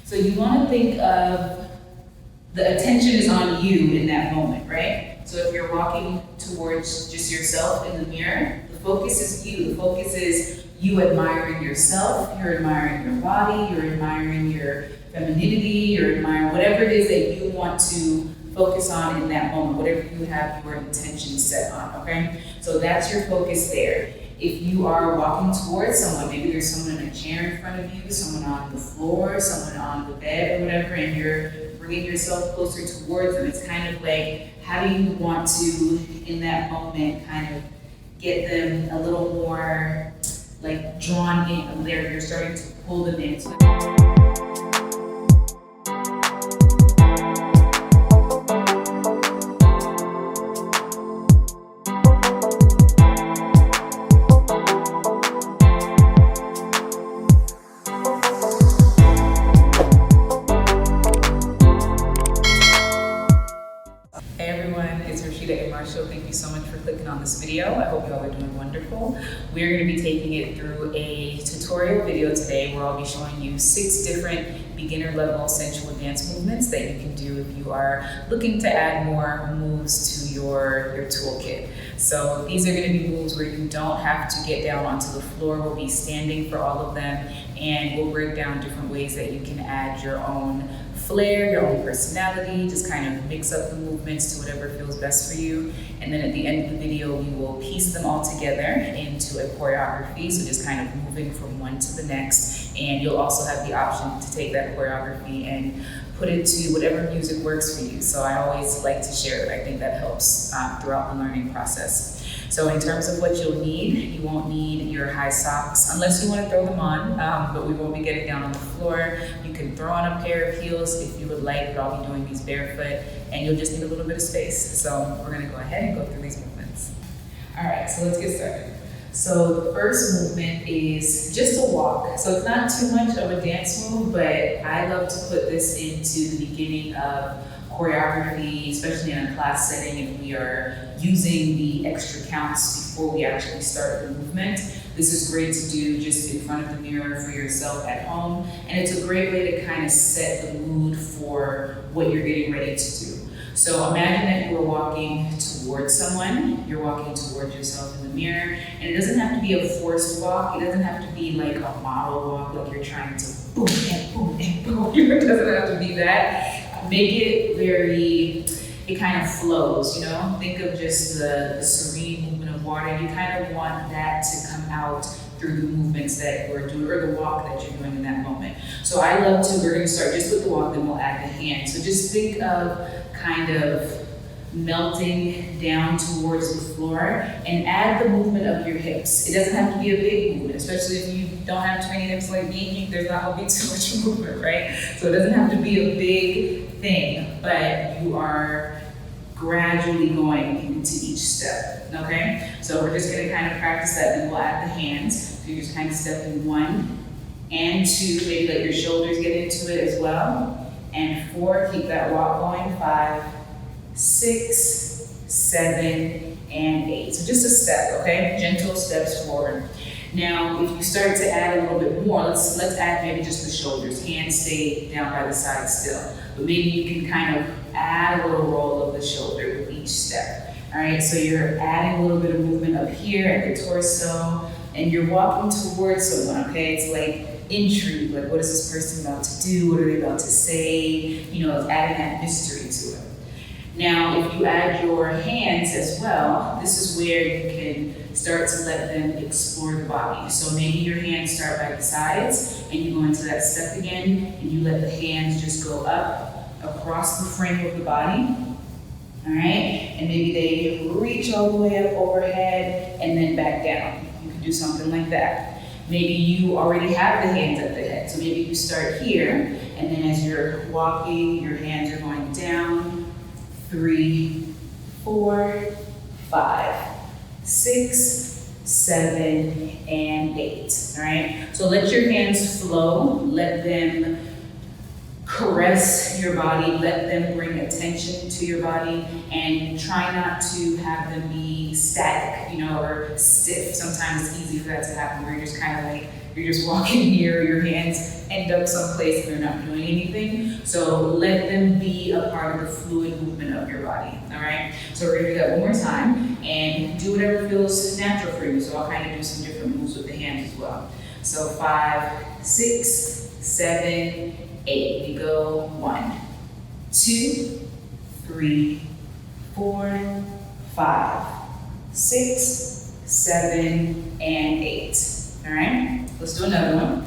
So you want to think of the attention is on you in that moment, right? So if you're walking towards just yourself in the mirror, the focus is you. The focus is you admiring yourself, you're admiring your body, you're admiring your femininity, you're admiring whatever it is that you want to focus on in that moment, whatever you have your intention set on, okay? So that's your focus there. If you are walking towards someone, maybe there's someone in a chair in front of you, someone on the floor, someone on the bed or whatever, and you're bringing yourself closer towards them, it's kind of like, how do you want to, in that moment, kind of get them a little more like drawn in there, you're starting to pull them in. So hey everyone, it's Rashida and Marshall. Thank you so much for clicking on this video. I hope you all are doing wonderful. We're going to be taking it through a tutorial video today where I'll be showing you 6 different beginner level sensual dance movements that you can do if you are looking to add more moves to your toolkit. So these are going to be moves where you don't have to get down onto the floor. We'll be standing for all of them, and we'll break down different ways that you can add your own flair, your own personality, just kind of mix up the movements to whatever feels best for you. And then at the end of the video, we will piece them all together into a choreography. So just kind of moving from one to the next. And you'll also have the option to take that choreography and put it to whatever music works for you. So I always like to share it. I think that helps throughout the learning process. So in terms of what you'll need, you won't need your high socks unless you want to throw them on, but we won't be getting down on the floor. You can throw on a pair of heels if you would like, but I'll be doing these barefoot, and you'll just need a little bit of space. So we're gonna go ahead and go through these movements. All right, so let's get started. So the first movement is just a walk. So it's not too much of a dance move, but I love to put this into the beginning of choreography, especially in a class setting if we are using the extra counts before we actually start the movement. This is great to do just in front of the mirror for yourself at home, and it's a great way to kind of set the mood for what you're getting ready to do. So imagine that you are walking towards someone, you're walking towards yourself in the mirror, and it doesn't have to be a forced walk, it doesn't have to be like a model walk, like you're trying to boom and boom and boom, it doesn't have to be that. Make it very, it kind of flows, you know? Think of just the serene movement of water. You kind of want that to come out through the movements that you're doing, or the walk that you're doing in that moment. So I love to, we're gonna start just with the walk, then we'll add the hand. So just think of kind of melting down towards the floor and add the movement of your hips. It doesn't have to be a big movement, especially if you don't have too many hips like me, there's not gonna be too much movement, right? So it doesn't have to be a big thing, but you are gradually going into each step, okay? So we're just gonna kind of practice that, and we'll add the hands. So you're just kind of stepping 1 and 2, maybe let your shoulders get into it as well. And 4, keep that walk going, 5, 6, 7, and 8. So just a step, okay? Gentle steps forward. Now, if you start to add a little bit more, let's add maybe just the shoulders. Hands stay down by the side still. But maybe you can kind of add a little roll of the shoulder with each step. All right, so you're adding a little bit of movement up here at the torso, and you're walking towards someone, okay? It's like intrigue, like what is this person about to do? What are they about to say? You know, it's adding that mystery to it. Now, if you add your hands as well, this is where you can start to let them explore the body. So maybe your hands start by the sides, and you go into that step again, and you let the hands just go up across the frame of the body. All right, and maybe they reach all the way up overhead and then back down. You can do something like that. Maybe you already have the hands at the head, so maybe you start here, and then as you're walking, your hands are going down. 3, 4, 5, 6, 7, and 8. All right. So let your hands flow. Let them caress your body. Let them bring attention to your body, and try not to have them be static, you know, or stiff. Sometimes it's easy for that to happen where you're just kind of like you're just walking here, your hands end up someplace and they're not doing anything. So let them be a part of the fluid movement of your body, all right? So we're gonna do that one more time and do whatever feels natural for you. So I'll kind of do some different moves with the hands as well. So 5, 6, 7, 8. We go 1, 2, 3, 4, 5, 6, 7, and 8. All right, let's do another one.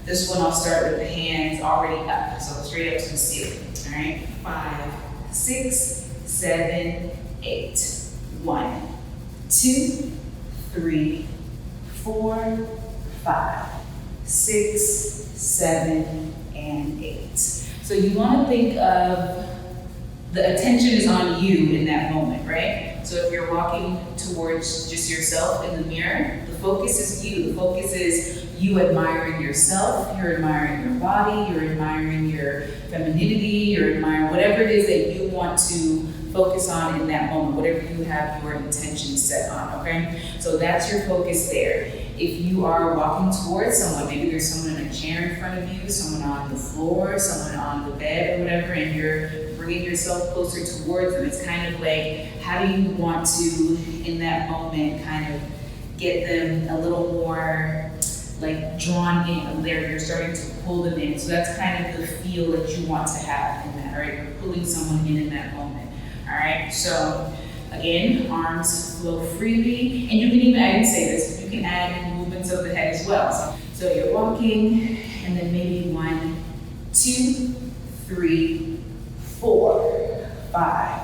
This one I'll start with the hands already up, so straight up to the ceiling. All right, 5, 6, 7, 8. 1, 2, 3, 4, 5, 6, 7, and 8. So you want to think of the attention is on you in that moment, right? So if you're walking towards just yourself in the mirror, the focus is you. The focus is you admiring yourself, you're admiring your body, you're admiring your femininity, you're admiring whatever it is that you want to focus on in that moment, whatever you have your intention set on, okay? So that's your focus there. If you are walking towards someone, maybe there's someone in a chair in front of you, someone on the floor, someone on the bed or whatever, and you're bringing yourself closer towards them, it's kind of like, how do you want to, in that moment, kind of get them a little more like drawn in there, you're starting to pull them in. So that's kind of the feel that you want to have in that, right? You're pulling someone in that moment, all right? So again, arms flow freely, and you can even, I didn't say this, you can add movements of the head as well. So you're walking, and then maybe 1, 2, 3, 4, 5,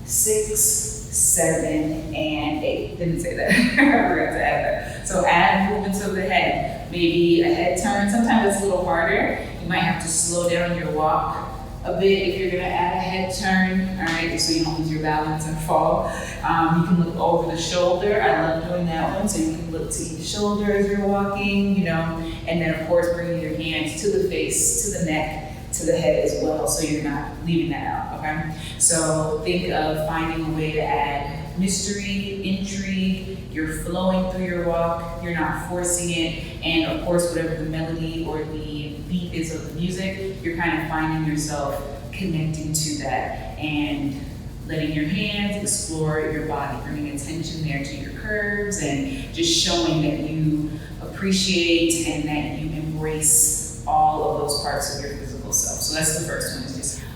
6, 7, and 8. Didn't say that. I forgot to add that. So add movements of the head. Maybe a head turn. Sometimes it's a little harder. You might have to slow down your walk a bit if you're gonna add a head turn, all right, just so you don't lose your balance and fall. You can look over the shoulder. I love doing that one. So you can look to each shoulder as you're walking, you know, and then of course bringing your hands to the face, to the neck, to the head as well, so you're not leaving that out, okay? So think of finding a way to add mystery, intrigue, you're flowing through your walk, you're not forcing it, and of course whatever the melody or the beat is of the music, you're kind of finding yourself connecting to that and letting your hands explore your body, bringing attention there to your curves and just showing that you appreciate and that you embrace all of those parts of your physical self. So that's the first one.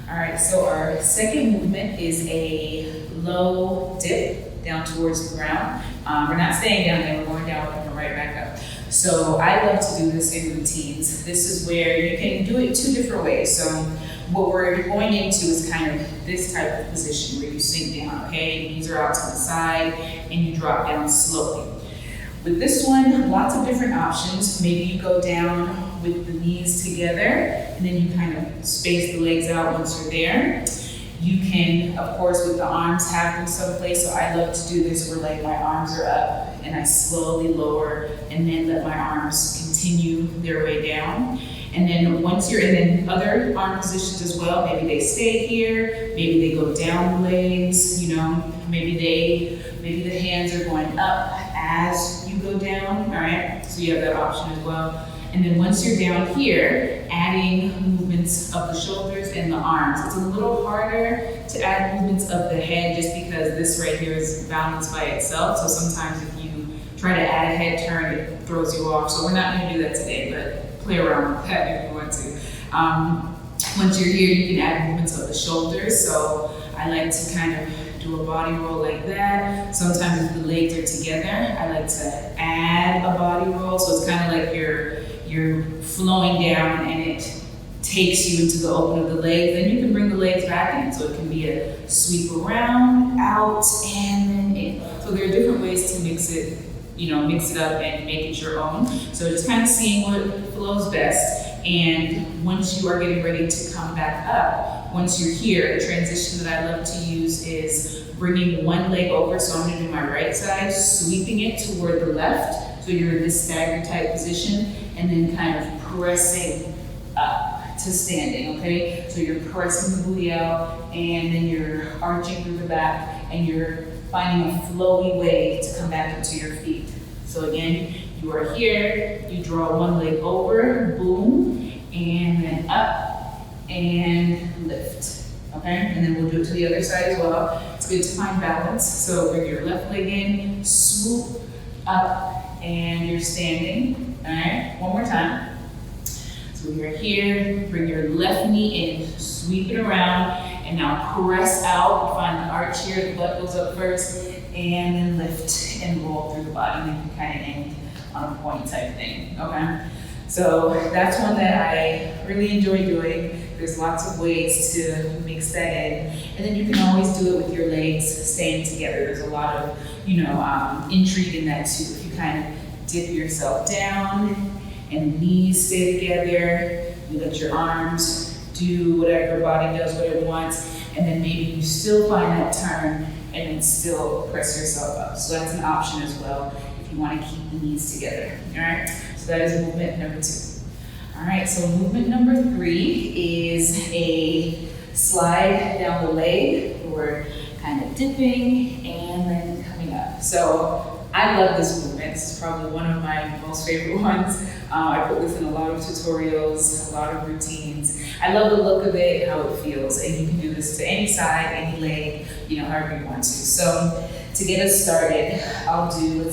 All right, so our second movement is a low dip down towards the ground. We're not staying down there, we're going down, we're coming right back up. So I love to do this in routines. This is where you can do it 2 different ways. So what we're going into is kind of this type of position where you sink down, okay? Knees are out to the side and you drop down slowly. With this one, lots of different options. Maybe you go down with the knees together and then you kind of space the legs out once you're there. You can, of course, with the arms have them someplace. So I love to do this where like my arms are up and I slowly lower and then let my arms continue their way down. And then once you're in, then other arm positions as well, maybe they stay here, maybe they go down the legs, you know, maybe the hands are going up as you go down, all right? So you have that option as well. And then once you're down here, adding movements of the shoulders and the arms. It's a little harder to add movements of the head just because this right here is balanced by itself. So sometimes if you try to add a head turn, it throws you off. So we're not gonna do that today, but play around with that if you want to. Once you're here, you can add movements of the shoulders. So I like to kind of do a body roll like that. Sometimes if the legs are together, I like to add a body roll. So it's kind of like you're flowing down and it takes you into the open of the legs. Then you can bring the legs back in. So it can be a sweep around, out, and then in. So there are different ways to mix it up and make it your own. So just kind of seeing what flows best. And once you are getting ready to come back up, once you're here, a transition that I love to use is bringing one leg over. So I'm gonna do my right side, sweeping it toward the left. So you're in this stagger type position, and then kind of pressing up to standing, okay? So you're pressing the booty out, and then you're arching through the back, and you're finding a flowy way to come back into your feet. So again, You are here, you draw one leg over, boom, and then up and lift. Okay, and then we'll do it to the other side as well. It's good to find balance. So bring your left leg in, swoop up, and you're standing. All right, one more time. So you're here, bring your left knee in, sweep it around, and now press out. Find the arch here, the butt goes up first, and then lift and roll through the body. And you can kind of end on a point type thing, okay? So that's one that I really enjoy doing. There's lots of ways to mix that in. And then you can always do it with your legs staying together. There's a lot of, intrigue in that too. If you kind of dip yourself down and knees stay together, you let your arms do whatever your body does, what it wants, and then maybe you still find that turn and then still press yourself up. So that's an option as well if you want to keep the knees together, all right? So that is movement number 2. All right, so movement number 3 is a slide down the leg. We're kind of dipping and then coming up. So I love this movement. This is probably one of my most favorite ones. I put this in a lot of tutorials, a lot of routines. I love the look of it, how it feels, and you can do this to any side, any leg, however you want to. So to get us started, I'll do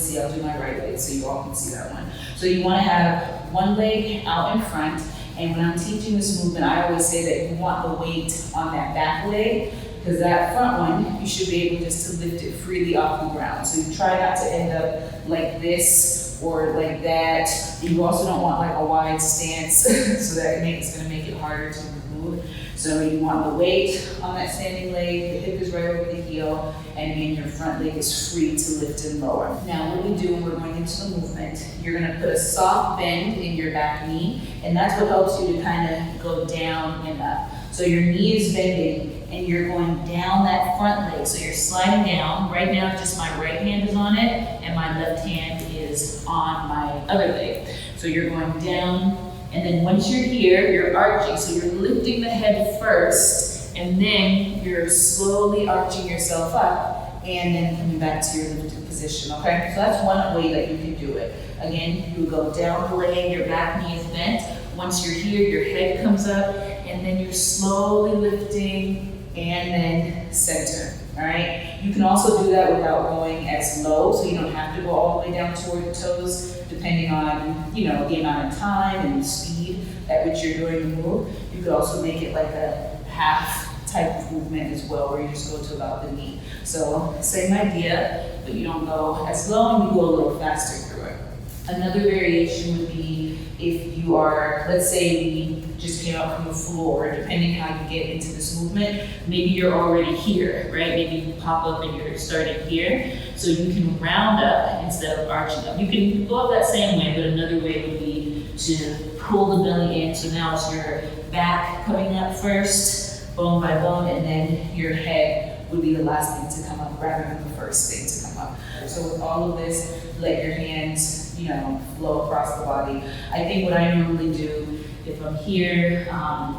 my right leg so you all can see that one. So you want to have one leg out in front, and when I'm teaching this movement, I always say that you want the weight on that back leg, because that front one, you should be able just to lift it freely off the ground. So you try not to end up like this or like that. You also don't want like a wide stance, so that it's gonna make it harder to move. So you want the weight on that standing leg, the hip is right over the heel, and then your front leg is free to lift and lower. Now what we do when we're going into the movement, you're gonna put a soft bend in your back knee, and that's what helps you to kind of go down and up. So your knee is bending, and you're going down that front leg. So you're sliding down. Right now, just my right hand is on it, and my left hand is on my other leg. So you're going down, and then once you're here, you're arching. So you're lifting the head first, and then you're slowly arching yourself up, and then coming back to your lifted position, okay? So that's one way that you can do it. Again, you go down the leg, your back knee is bent. Once you're here, your head comes up, and then you're slowly lifting, and then center, all right? You can also do that without going as low, so you don't have to go all the way down toward the toes, depending on, the amount of time and the speed at which you're doing the move. You could also make it like a half type of movement as well, where you just go to about the knee. So same idea, but you don't go as low and you go a little faster through it. Another variation would be if you are, let's say we just came out from the floor, depending how you get into this movement, maybe you're already here, right? Maybe you pop up and you're starting here. So you can round up instead of arching up. You can go up that same way, but another way would be to pull the belly in. So now it's your back coming up first, bone by bone, and then your head would be the last thing to come up rather than the first thing to come up. So with all of this, let your hands flow across the body. I think what I normally do, if I'm here, I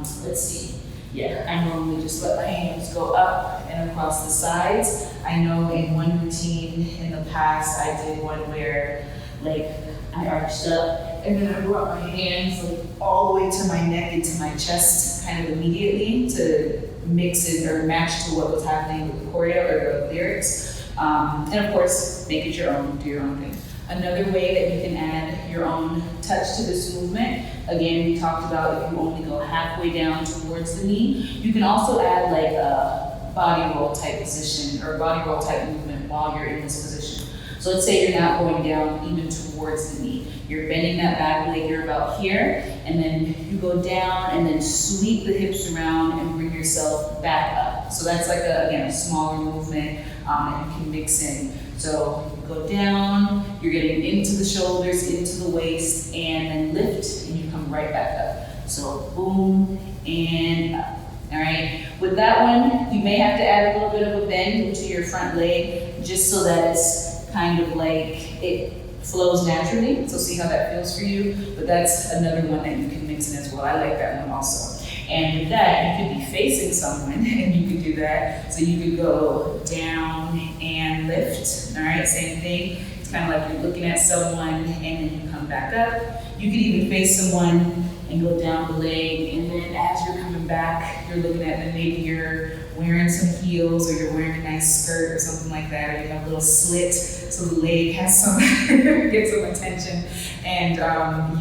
normally just let my hands go up and across the sides. I know in one routine in the past, I did one where I arched up and then I brought my hands all the way to my neck and to my chest kind of immediately to mix it or match to what was happening with the choreo or the lyrics. And of course, make it your own, do your own thing. Another way that you can add your own touch to this movement, again, we talked about if you only go halfway down towards the knee, you can also add like a body roll type position or body roll type movement while you're in this position. So let's say you're not going down even towards the knee. You're bending that back leg, you're about here, and then you go down and then sweep the hips around and bring yourself back up. So that's like a smaller movement, and you can mix in. So you go down, you're getting into the shoulders, into the waist, and then lift, and you come right back up. So boom, and up. All right, with that one, you may have to add a little bit of a bend to your front leg, just so that it's kind of like it flows naturally. So see how that feels for you, but that's another one that you can mix in as well. I like that one also. And with that, you could be facing someone and you could do that. So you could go down and lift, all right, same thing. It's kind of like you're looking at someone and then you come back up. You could even face someone and go down the leg, and then as you're coming back, you're looking at them. Maybe you're wearing some heels, or you're wearing a nice skirt or something like that, or you have a little slit so the leg has some get some attention, and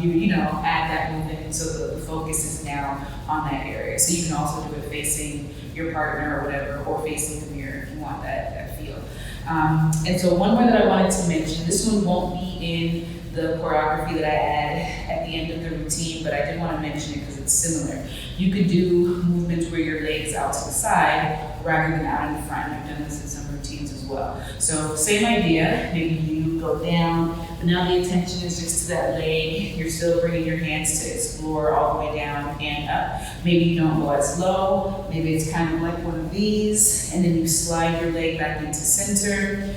you know, add that movement, and so the focus is now on that area. So you can also do it facing your partner or whatever, or facing the mirror if you want that feel. And so one more that I wanted to mention, this one won't be in the choreography that I add at the end of the routine, but I did want to mention it because it's similar. You could do movements where your leg is out to the side rather than out in the front. I've done this in some routines as well. So same idea, maybe you go down, but now the attention is just to that leg. You're still bringing your hands to explore all the way down and up. Maybe you don't go as low, maybe it's kind of like one of these, and then you slide your leg back into center.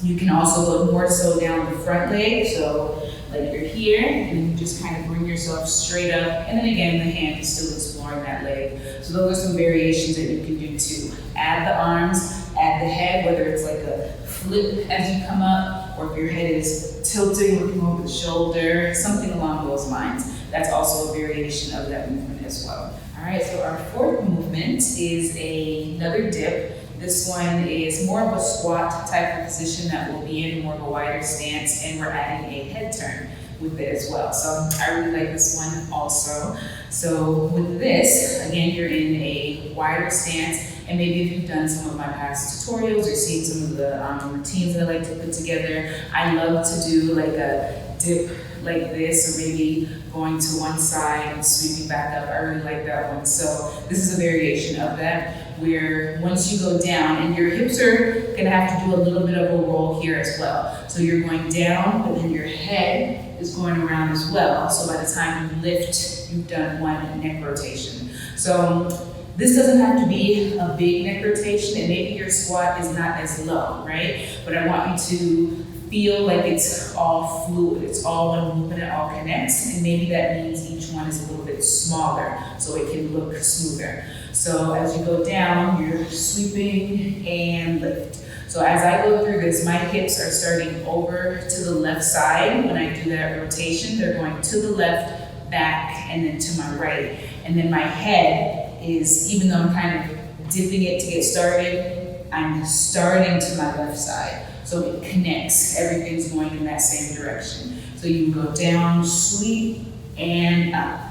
You can also go more so down the front leg, so like you're here, and then you just kind of bring yourself straight up, and then again, the hand is still exploring that leg. So those are some variations that you can do too. Add the arms, add the head, whether it's like a flip as you come up, or if your head is tilting, looking over the shoulder, something along those lines. That's also a variation of that movement as well. All right, so our fourth movement is another dip. This one is more of a squat type of position that we'll be in, more of a wider stance, and we're adding a head turn with it as well. So I really like this one also. So with this, again, you're in a wider stance, and maybe if you've done some of my past tutorials or seen some of the routines that I like to put together, I love to do like a dip like this, or maybe going to one side and sweeping back up. I really like that one. So this is a variation of that, where once you go down, and your hips are gonna have to do a little bit of a roll here as well. So you're going down, but then your head is going around as well. So by the time you lift, you've done one neck rotation. So this doesn't have to be a big neck rotation, and maybe your squat is not as low, right? But I want you to feel like it's all fluid, it's all one movement, it all connects, and maybe that means each one is a little bit smaller so it can look smoother. So as you go down, you're sweeping and lift. So as I go through this, my hips are starting over to the left side. When I do that rotation, they're going to the left, back, and then to my right. And then my head is, even though I'm kind of dipping it to get started, I'm starting to my left side. So it connects, everything's going in that same direction. So you go down, sweep, and up.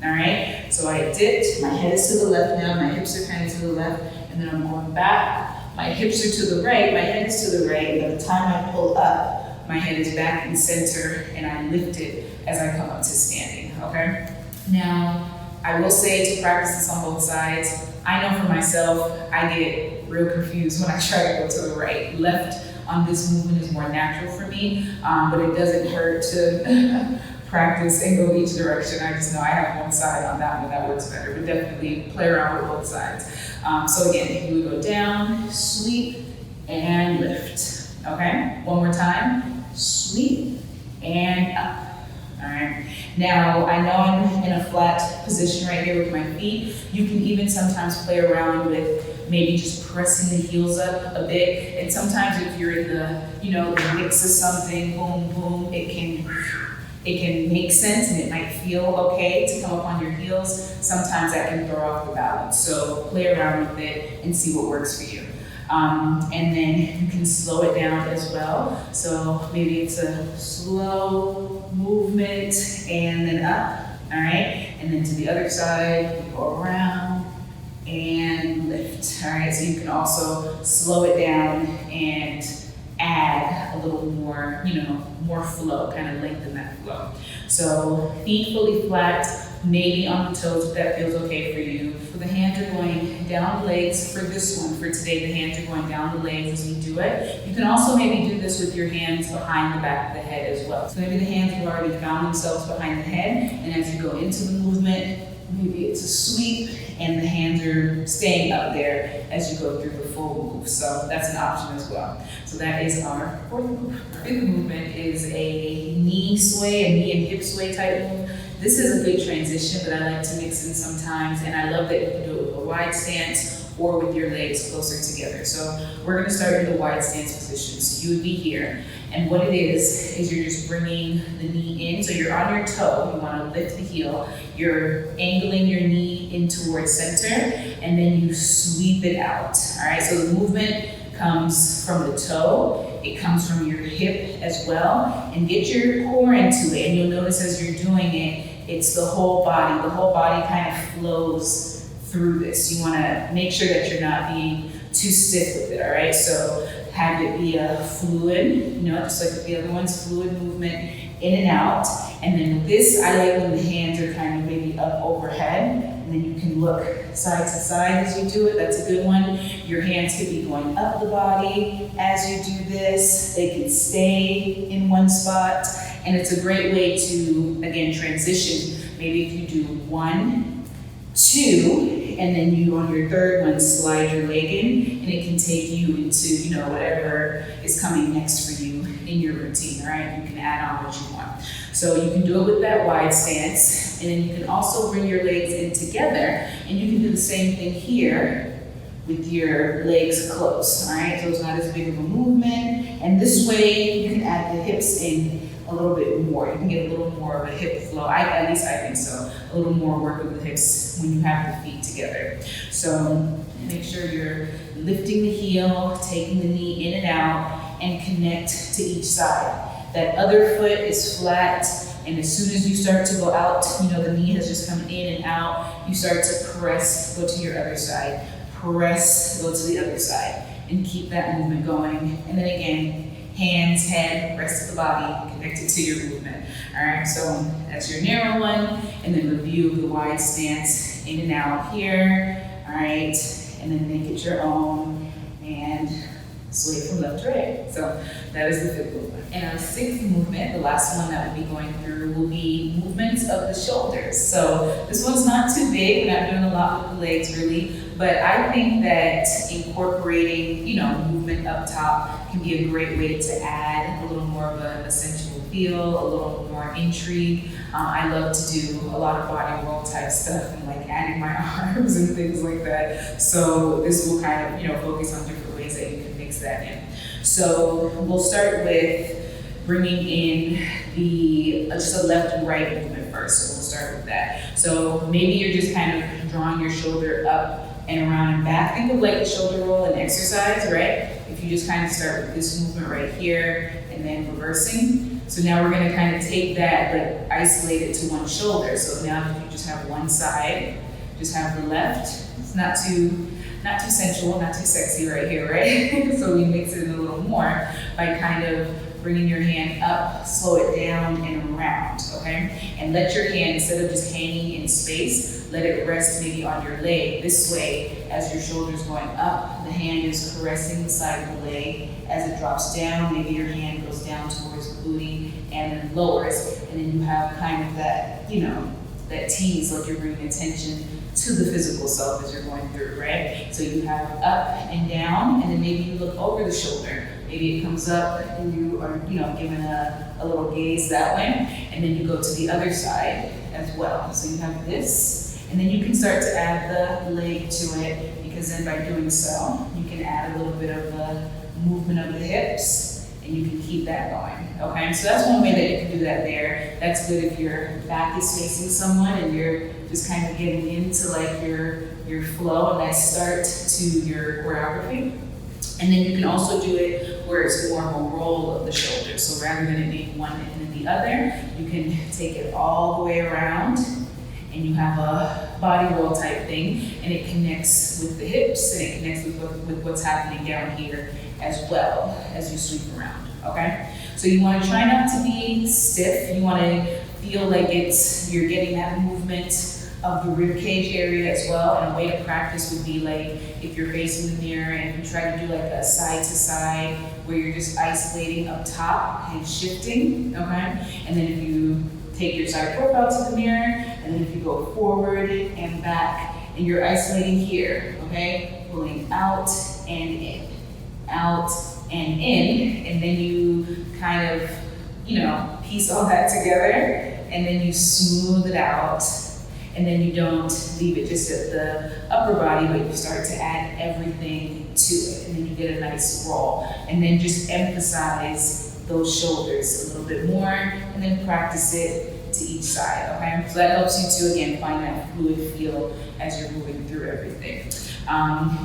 All right, so I dipped, my head is to the left now, my hips are kind of to the left, and then I'm going back, my hips are to the right, my head is to the right, and by the time I pull up, my head is back in center, and I lift it as I come up to standing, okay? Now, I will say to practice this on both sides, I know for myself, I get real confused when I try to go to the right. Left on this movement is more natural for me, but it doesn't hurt to practice and go each direction. I just know I have one side on that one that works better, but definitely play around with both sides. So again, you would go down, sweep, and lift. Okay, one more time, sweep, and up. All right, now I know I'm in a flat position right here with my feet. You can even sometimes play around with maybe just pressing the heels up a bit. And sometimes if you're in the, the mix of something, boom, boom, it can make sense and it might feel okay to come up on your heels. Sometimes that can throw off the balance. So play around with it and see what works for you. And then you can slow it down as well. So maybe it's a slow movement and then up, all right? And then to the other side, you go around and lift, all right? So you can also slow it down and add a little more, more flow, kind of lengthen that flow. So feet fully flat, maybe on the toes if that feels okay for you. For the hands are going down the legs. For this one, for today, the hands are going down the legs as we do it. You can also maybe do this with your hands behind the back of the head as well. So maybe the hands have already found themselves behind the head, and as you go into the movement, maybe it's a sweep, and the hands are staying up there as you go through the full move. So that's an option as well. So that is our fourth move. Our fifth movement is a knee sway, a knee and hip sway type move. This is a good transition that I like to mix in sometimes, and I love that you can do it with a wide stance or with your legs closer together. So we're gonna start in the wide stance position. So you would be here, And what it is you're just bringing the knee in. So you're on your toe, you wanna lift the heel. You're angling your knee in towards center, and then you sweep it out, all right? So the movement comes from the toe, it comes from your hip as well, and get your core into it. And you'll notice as you're doing it, it's the whole body kind of flows through this. You wanna make sure that you're not being too stiff with it, all right? So have it be a fluid, just like the other one's, fluid movement in and out. And then with this, I like when the hands are kind of maybe up overhead, and then you can look side to side as you do it. That's a good one. Your hands could be going up the body as you do this. They can stay in one spot. And it's a great way to, again, transition. Maybe if you do 1, 2, and then you on your third one slide your leg in, and it can take you into, whatever is coming next for you in your routine, all right? You can add on what you want. So you can do it with that wide stance, and then you can also bring your legs in together, and you can do the same thing here with your legs close, all right? So it's not as big of a movement, and this way you can add the hips in a little bit more. You can get a little more of a hip flow. At least I think so. A little more work with the hips when you have the feet together. So make sure you're lifting the heel, taking the knee in and out, and connect to each side. That other foot is flat, and as soon as you start to go out, the knee has just come in and out, you start to press, go to your other side. Press, go to the other side, and keep that movement going. And then again, hands, head, rest of the body connected to your movement. All right, so that's your narrow one, and then review the wide stance in and out here. All right, and then make it your own and sway from left to right. So that is the fifth movement. And our sixth movement, the last one that we'll be going through, will be movements of the shoulders. So this one's not too big. We're not doing a lot with the legs really, but I think that incorporating, movement up top can be a great way to add a little more of a sensual feel, a little more intrigue. I love to do a lot of body roll type stuff and like adding my arms and things like that. So this will kind of, focus on different ways that you can mix that in. So we'll start with bringing in just a left and right movement first. So we'll start with that. So maybe you're just kind of drawing your shoulder up and around and back. Think of like a shoulder roll and exercise, right? If you just kind of start with this movement right here and then reversing. So now we're gonna kind of take that but isolate it to one shoulder. So now if you just have one side, just have the left. It's not too sensual, not too sexy right here, right? So we mix it in a little more by kind of bringing your hand up, slow it down and around, okay? And let your hand, instead of just hanging in space, let it rest maybe on your leg. This way, as your shoulder's going up, the hand is caressing the side of the leg. As it drops down, maybe your hand goes down towards the booty and then lowers. And then you have kind of that, that tease, like you're bringing attention to the physical self as you're going through, right? So you have up and down, and then maybe you look over the shoulder. Maybe it comes up and you are, giving a little gaze that way, and then you go to the other side as well. So you have this, and then you can start to add the leg to it, because then by doing so, you can add a little bit of the movement of the hips, and you can keep that going, okay? So that's one way that you can do that there. That's good if your back is facing someone and you're just kind of getting into like your flow and that start to your choreography. And then you can also do it where it's more of a roll of the shoulders. So rather than it being one and then the other, you can take it all the way around and you have a body roll type thing, and it connects with the hips and it connects with what's happening down here as well as you sweep around, okay? So you wanna try not to be stiff. You wanna feel like you're getting that movement of the rib cage area as well. And a way to practice would be like if you're facing the mirror and you try to do like a side to side where you're just isolating up top and shifting, okay? And then if you take your side profile to the mirror, and then if you go forward and back, and you're isolating here, okay? Pulling out and in, out and in, and then you kind of, piece all that together, and then you smooth it out. And then you don't leave it just at the upper body, but you start to add everything to it. And then you get a nice roll. And then just emphasize those shoulders a little bit more, and then practice it to each side, okay? So that helps you to, again, find that fluid feel as you're moving through everything.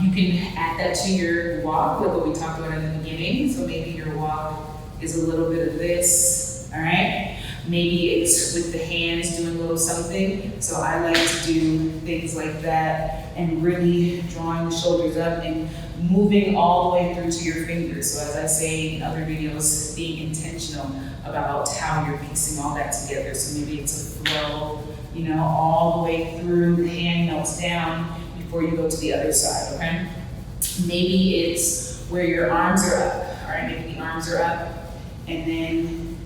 You can add that to your walk, like what we talked about in the beginning. So maybe your walk is a little bit of this, all right? Maybe it's with the hands doing a little something. So I like to do things like that and really drawing the shoulders up and moving all the way through to your fingers. So as I say in other videos, being intentional about how you're piecing all that together. So maybe it's a flow, you know, all the way through, the hand melts down before you go to the other side, okay? Maybe it's where your arms are up, all right? Maybe the arms are up, and then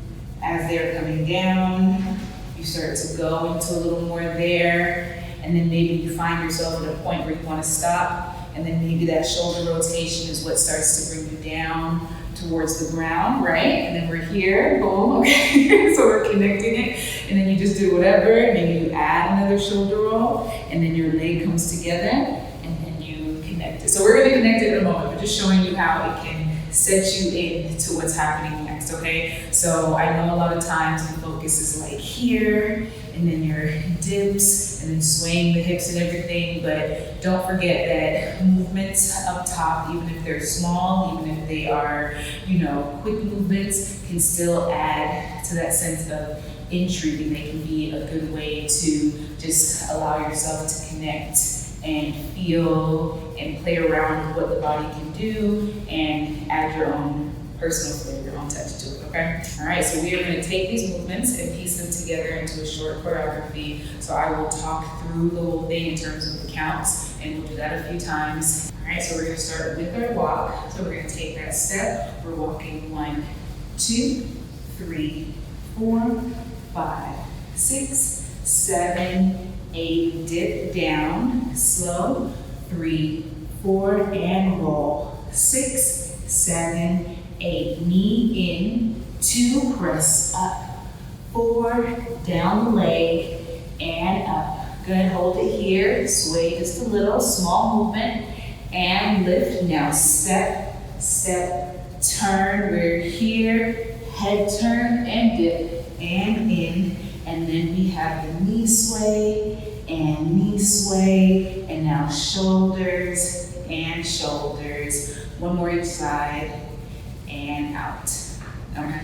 as they're coming down, you start to go into a little more there, and then maybe you find yourself at a point where you want to stop, and then maybe that shoulder rotation is what starts to bring you down towards the ground, right? And then we're here, boom, okay? So we're connecting it, and then you just do whatever, maybe you add another shoulder roll, and then your leg comes together, and then you connect it. So we're gonna connect it in a moment, but just showing you how it can set you into what's happening next, okay? So I know a lot of times the focus is like here, and then your dips, and then swaying the hips and everything, but don't forget that movements up top, even if they're small, even if they are, you know, quick movements, can still add to that sense of intrigue, and they can be a good way to just allow yourself to connect and feel and play around with what the body can do and add your own personal flavor, your own touch to it, okay? All right, so we are gonna take these movements and piece them together into a short choreography. So I will talk through the whole thing in terms of the counts, and we'll do that a few times. All right, so we're gonna start with our walk. So we're gonna take that step. We're walking 1, 2, 3, 4, 5, 6, 7, 8, dip down, slow, 3, 4, and roll, 6, 7, 8, knee in, 2, press up, 4, down the leg, and up. Good, hold it here, sway just a little, small movement, and lift. Now step, step, turn, we're here, head turn, and dip, and in. And then we have the knee sway, and now shoulders and shoulders. One more each side, and out. Okay,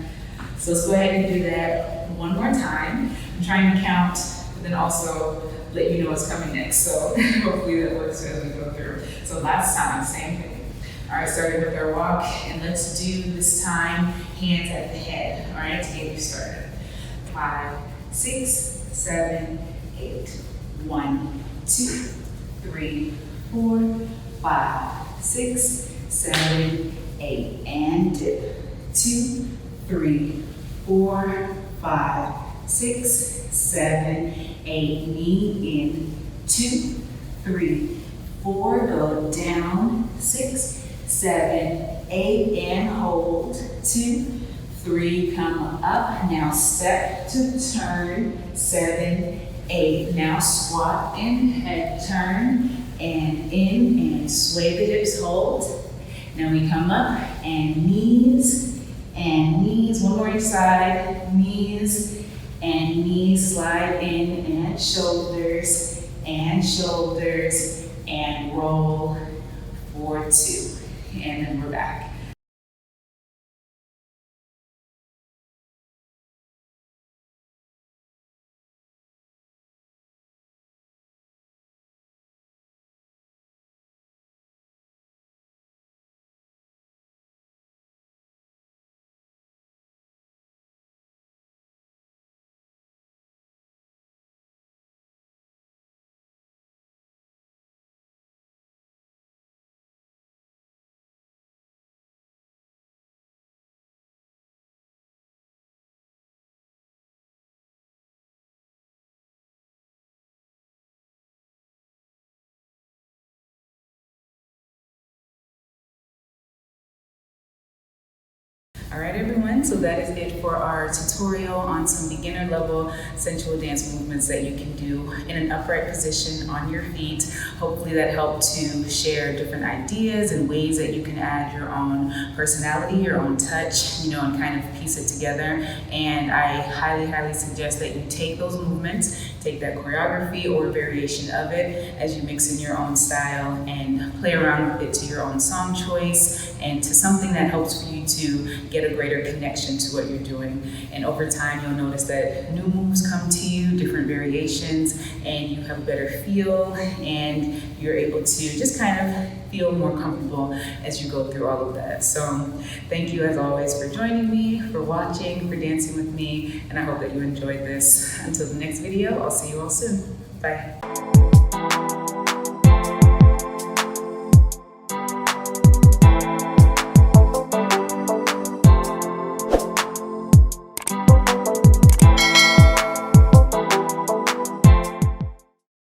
so let's go ahead and do that one more time. I'm trying to count, but then also let you know what's coming next. So hopefully that works as we go through. So last time, same thing. All right, starting with our walk, and let's do this time hands at the head, all right, to get you started. 5, 6, 7, 8. 1, 2, 3, 4, 5, 6, 7, 8, and dip. 2, 3, 4, 5, 6, 7, 8. Knee in. 2, 3, 4. Go down. 6, 7, 8, and hold. 2, 3. Come up. Now step to turn. 7, 8. Now squat and head turn, and in, and sway the hips, hold. Now we come up, and knees, one more each side, knees, and knees, slide in, and shoulders, and roll for 2. And then we're back. All right, everyone, so that is it for our tutorial on some beginner level sensual dance movements that you can do in an upright position on your feet. Hopefully that helped to share different ideas and ways that you can add your own personality, your own touch, and kind of piece it together. And I highly, highly suggest that you take those movements, take that choreography or variation of it as you mix in your own style and play around with it to your own song choice and to something that helps for you to get a greater connection to what you're doing. And over time, you'll notice that new moves come to you, different variations, and you have a better feel, and you're able to just kind of feel more comfortable as you go through all of that. So thank you as always for joining me, for watching, for dancing with me, and I hope that you enjoyed this. Until the next video, I'll see you all soon. Bye.